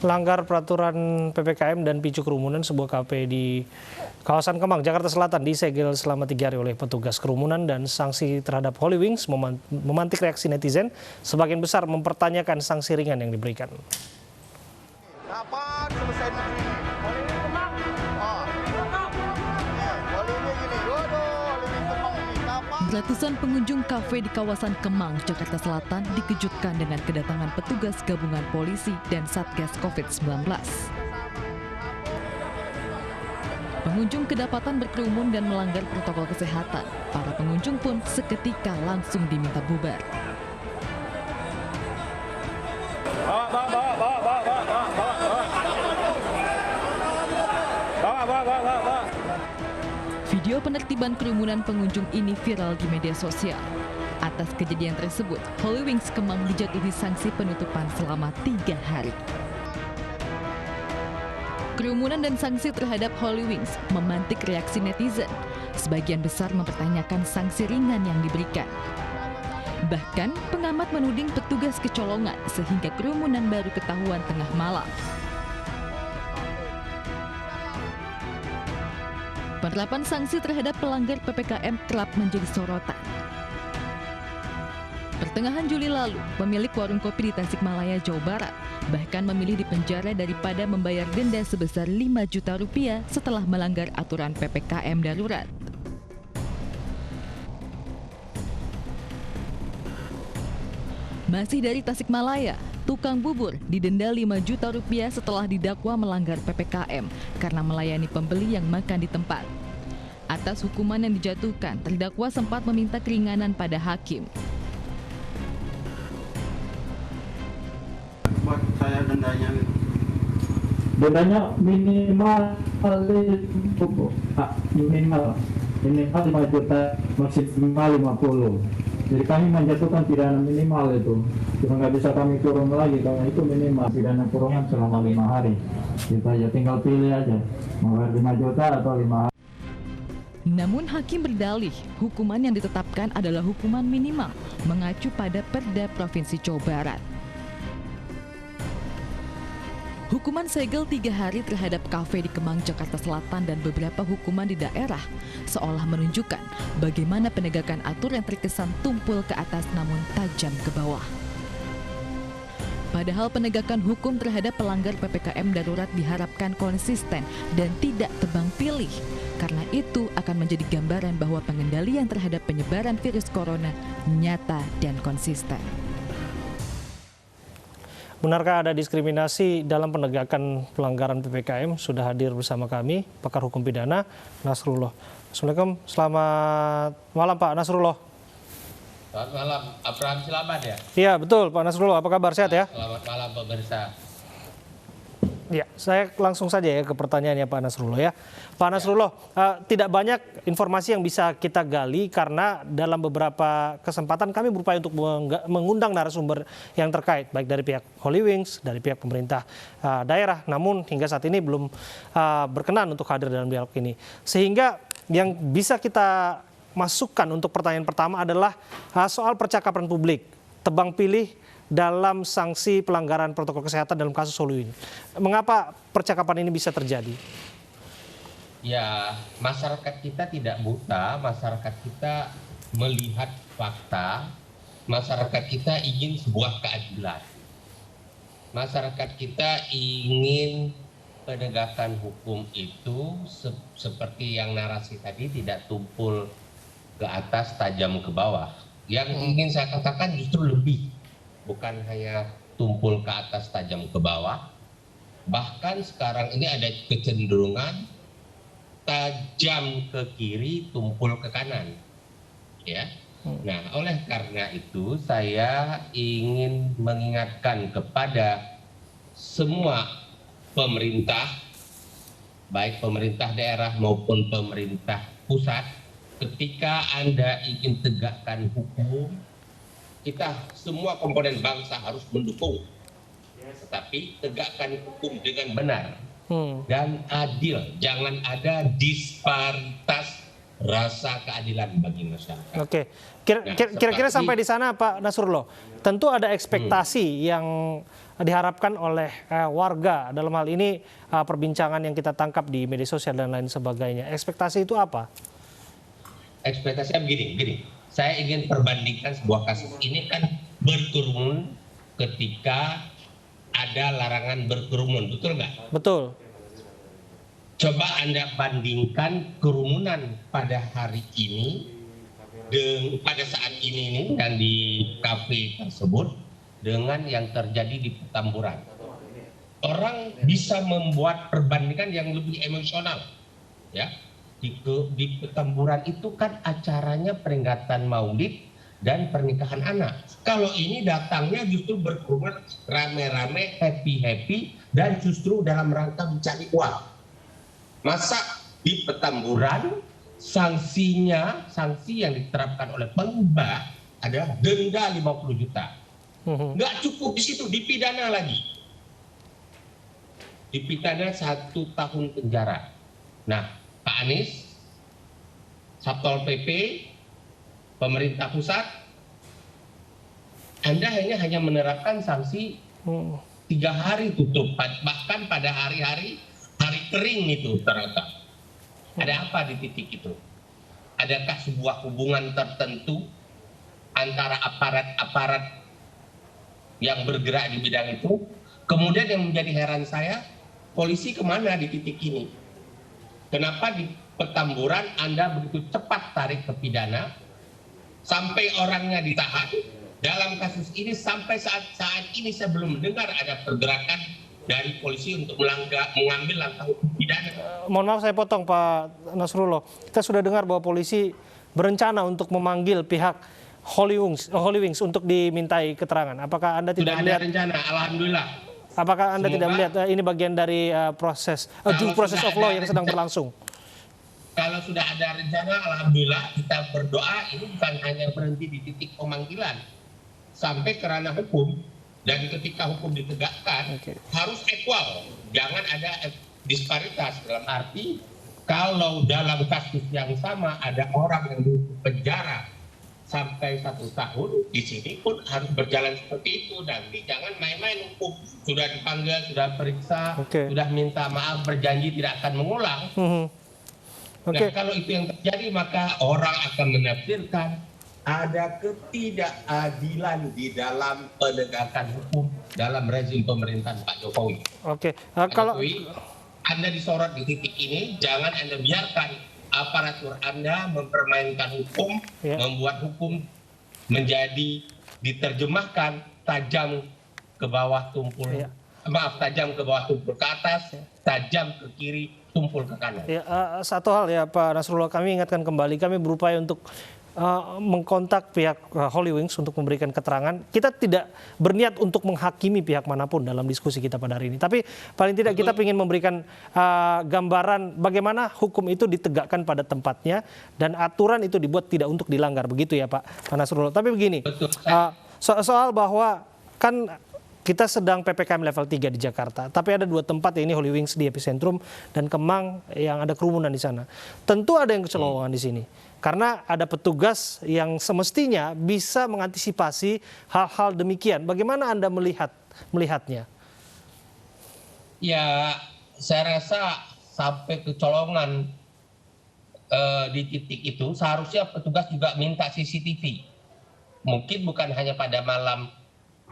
melanggar peraturan PPKM dan picu kerumunan, sebuah kafe di kawasan Kemang, Jakarta Selatan disegel selama 3 hari oleh petugas kerumunan, dan sanksi terhadap Holy Wings memantik reaksi netizen. Sebagian besar mempertanyakan sanksi ringan yang diberikan. Kapan selesai negeri? Ratusan pengunjung kafe di kawasan Kemang, Jakarta Selatan dikejutkan dengan kedatangan petugas gabungan polisi dan Satgas COVID-19. Pengunjung kedapatan berkerumun dan melanggar protokol kesehatan. Para pengunjung pun seketika langsung diminta bubar. Video penertiban kerumunan pengunjung ini viral di media sosial. Atas kejadian tersebut, Holy Wings Kemang dijatuhi sanksi penutupan selama 3 hari. Kerumunan dan sanksi terhadap Holy Wings memantik reaksi netizen. Sebagian besar mempertanyakan sanksi ringan yang diberikan. Bahkan, pengamat menuding petugas kecolongan sehingga kerumunan baru ketahuan tengah malam. Penerapan sanksi terhadap pelanggar PPKM kerap menjadi sorotan. Pertengahan Juli lalu, pemilik warung kopi di Tasikmalaya, Jawa Barat, bahkan memilih dipenjara daripada membayar denda sebesar 5 juta rupiah setelah melanggar aturan PPKM darurat. Masih dari Tasikmalaya, tukang bubur didenda 5 juta rupiah setelah didakwa melanggar PPKM karena melayani pembeli yang makan di tempat. Atas hukuman yang dijatuhkan, terdakwa sempat meminta keringanan pada hakim. Buat saya dendanya minimal minimal 5 juta, maksimal 50. Jadi kami menjatuhkan pidana minimal itu. Cuma nggak bisa kami turun lagi karena itu minimal pidana kurungan selama 5 hari. Kita ya tinggal pilih aja mau 5 juta atau 5 hari. Namun hakim berdalih, hukuman yang ditetapkan adalah hukuman minimal, mengacu pada Perda Provinsi Jawa Barat. Hukuman segel 3 hari terhadap kafe di Kemang, Jakarta Selatan dan beberapa hukuman di daerah seolah menunjukkan bagaimana penegakan aturan terkesan tumpul ke atas namun tajam ke bawah. Padahal penegakan hukum terhadap pelanggar PPKM darurat diharapkan konsisten dan tidak tebang pilih. Karena itu akan menjadi gambaran bahwa pengendalian terhadap penyebaran virus corona nyata dan konsisten. Benarkah ada diskriminasi dalam penegakan pelanggaran PPKM? Sudah hadir bersama kami pakar hukum pidana Nasrullah. Assalamualaikum, selamat malam Pak Nasrullah. Selamat malam, Abraham Selamat ya? Iya betul Pak Nasrullah, apa kabar, sehat ya? Selamat malam pemirsa. Ya, saya langsung saja ya ke pertanyaannya Pak Nasrullah ya. Pak Nasrullah, tidak banyak informasi yang bisa kita gali karena dalam beberapa kesempatan kami berupaya untuk mengundang narasumber yang terkait, baik dari pihak Holy Wings, dari pihak pemerintah daerah, namun hingga saat ini belum berkenan untuk hadir dalam dialog ini. Sehingga yang bisa kita masukkan untuk pertanyaan pertama adalah soal percakapan publik, tebang pilih dalam sanksi pelanggaran protokol kesehatan dalam kasus Holy Wings. Mengapa percakapan ini bisa terjadi? Ya, masyarakat kita tidak buta, masyarakat kita melihat fakta, masyarakat kita ingin sebuah keadilan. Masyarakat kita ingin penegakan hukum itu seperti yang narasi tadi tidak tumpul ke atas, tajam ke bawah. Yang ingin saya katakan justru lebih. Bukan hanya tumpul ke atas, tajam ke bawah. Bahkan sekarang ini ada kecenderungan tajam ke kiri, tumpul ke kanan. Ya. Nah, oleh karena itu saya ingin mengingatkan kepada semua pemerintah, baik pemerintah daerah maupun pemerintah pusat, ketika Anda ingin tegakkan hukum, kita semua komponen bangsa harus mendukung, tetapi tegakkan hukum dengan benar dan adil. Jangan ada disparitas rasa keadilan bagi masyarakat. Oke, Nah, kira-kira seperti- sampai di sana Pak Nasrullah, tentu ada ekspektasi yang diharapkan oleh warga, dalam hal ini perbincangan yang kita tangkap di media sosial dan lain sebagainya. Ekspektasi itu apa? Ekspektasinya begini. Saya ingin perbandingkan sebuah kasus ini kan berkerumun ketika ada larangan berkerumun, betul nggak? Betul. Coba Anda bandingkan kerumunan pada hari ini pada saat ini dan di kafe tersebut dengan yang terjadi di Petamburan. Orang bisa membuat perbandingan yang lebih emosional, ya. Di Petamburan itu kan acaranya peringatan Maulid dan pernikahan anak. Kalau ini datangnya justru berkerumun rame-rame, happy dan justru dalam rangka mencari uang. Masa di Petamburan sanksi yang diterapkan oleh pengubah adalah denda 50 juta. Nggak cukup di situ, dipidana lagi. Dipidana 1 tahun penjara. Nah, Pak Anies, Satpol PP, pemerintah pusat, Anda hanya menerapkan sanksi 3 hari tutup, bahkan pada hari kering itu ternyata. Ada apa di titik itu? Adakah sebuah hubungan tertentu antara aparat-aparat yang bergerak di bidang itu? Kemudian yang menjadi heran saya, polisi kemana di titik ini? Kenapa di Petamburan Anda begitu cepat tarik ke pidana, sampai orangnya ditahan? Dalam kasus ini sampai saat ini saya belum mendengar ada pergerakan dari polisi untuk mengambil langkah hukum pidana. Mohon maaf saya potong Pak Nasrullah. Kita sudah dengar bahwa polisi berencana untuk memanggil pihak Holy Wings untuk dimintai keterangan. Apakah Anda tidak melihat? Sudah ada rencana, alhamdulillah. Apakah Anda tidak melihat ini bagian dari proses due process of law yang sedang berlangsung? Kalau sudah ada rencana, alhamdulillah kita berdoa ini bukan hanya berhenti di titik pemanggilan, sampai ke ranah hukum. Dan ketika hukum ditegakkan, harus equal. Jangan ada disparitas, dalam arti kalau dalam kasus yang sama ada orang yang dihukum penjara sampai 1 tahun, di sini pun harus berjalan seperti itu. Nanti jangan main-main hukum. Sudah dipanggil, sudah periksa, sudah minta maaf, berjanji tidak akan mengulang. Nah, kalau itu yang terjadi, maka orang akan menafsirkan ada ketidakadilan di dalam penegakan hukum dalam rezim pemerintahan Pak Jokowi. Kalau Anda disorot di titik ini, jangan Anda biarkan aparatur Anda mempermainkan hukum, membuat hukum menjadi diterjemahkan tajam ke bawah tumpul, tajam ke bawah tumpul ke atas, tajam ke kiri, tumpul ke kanan. Satu hal ya Pak Nasrullah, kami ingatkan kembali, kami berupaya untuk mengkontak pihak Holy Wings untuk memberikan keterangan. Kita tidak berniat untuk menghakimi pihak manapun dalam diskusi kita pada hari ini. Tapi paling tidak kita ingin memberikan gambaran bagaimana hukum itu ditegakkan pada tempatnya dan aturan itu dibuat tidak untuk dilanggar. Begitu ya Pak Nasrullah. Tapi begini, soal bahwa kan kita sedang PPKM level 3 di Jakarta, tapi ada 2 tempat, ini Holy Wings di epicentrum dan Kemang yang ada kerumunan di sana. Tentu ada yang kecolongan di sini. Karena ada petugas yang semestinya bisa mengantisipasi hal-hal demikian. Bagaimana Anda melihatnya? Ya, saya rasa sampai kecolongan di titik itu, seharusnya petugas juga minta CCTV. Mungkin bukan hanya pada malam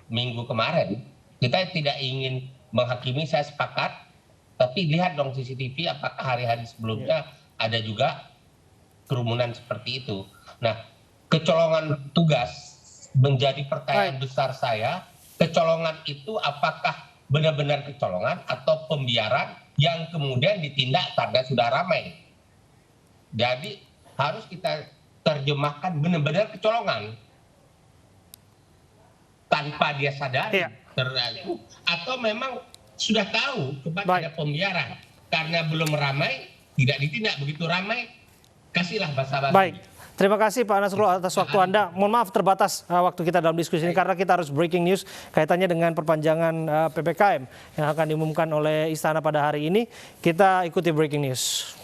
minggu kemarin. Kita tidak ingin menghakimi, saya sepakat. Tapi lihat dong CCTV, apakah hari-hari sebelumnya ada juga kerumunan seperti itu. Nah, kecolongan tugas menjadi pertanyaan besar saya. Kecolongan itu apakah benar-benar kecolongan atau pembiaran yang kemudian ditindak karena sudah ramai? Jadi harus kita terjemahkan benar-benar kecolongan tanpa dia sadari terlalu, atau memang sudah tahu cuma ada pembiaran karena belum ramai, tidak ditindak. Begitu ramai, kasihlah basa-basi. Baik, terima kasih Pak Nasrullah atas waktu Anda. Mohon maaf terbatas waktu kita dalam diskusi ini karena kita harus breaking news kaitannya dengan perpanjangan PPKM yang akan diumumkan oleh Istana pada hari ini. Kita ikuti breaking news.